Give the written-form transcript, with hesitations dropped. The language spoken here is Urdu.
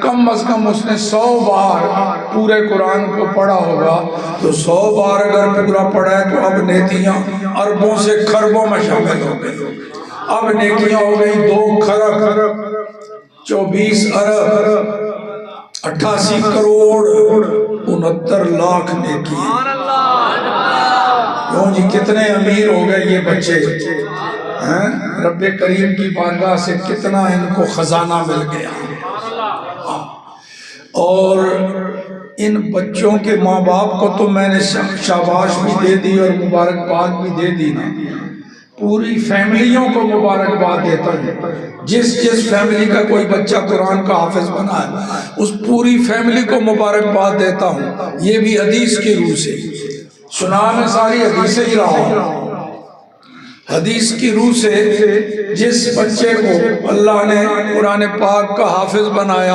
کم از کم اس نے 100 بار پورے قرآن کو پڑھا ہوگا، تو 100 بار اگر پورا پڑھا ہے تو اب نیکیاں اربوں سے خربوں میں شامل ہو گئی۔ اب نیکیاں ہو گئی 2 خرب 24 ارب 88 کروڑ 69 لاکھ نیکیاں۔ کیوں جی کتنے امیر ہو گئے یہ بچے، رب کریم کی بارگاہ سے کتنا ان کو خزانہ مل گیا۔ اور ان بچوں کے ماں باپ کو تو میں نے شاباش بھی دے دی اور مبارکباد بھی دے دی نا، پوری فیملیوں کو مبارکباد دیتا ہوں۔ جس فیملی کا کوئی بچہ قرآن کا حافظ بنا ہے اس پوری فیملی کو مبارکباد دیتا ہوں۔ یہ بھی حدیث کی روح سے سنا، میں ساری حدیثیں ہی رہا ہوں۔ حدیث کی روح سے جس بچے کو اللہ نے قرآن پاک کا حافظ بنایا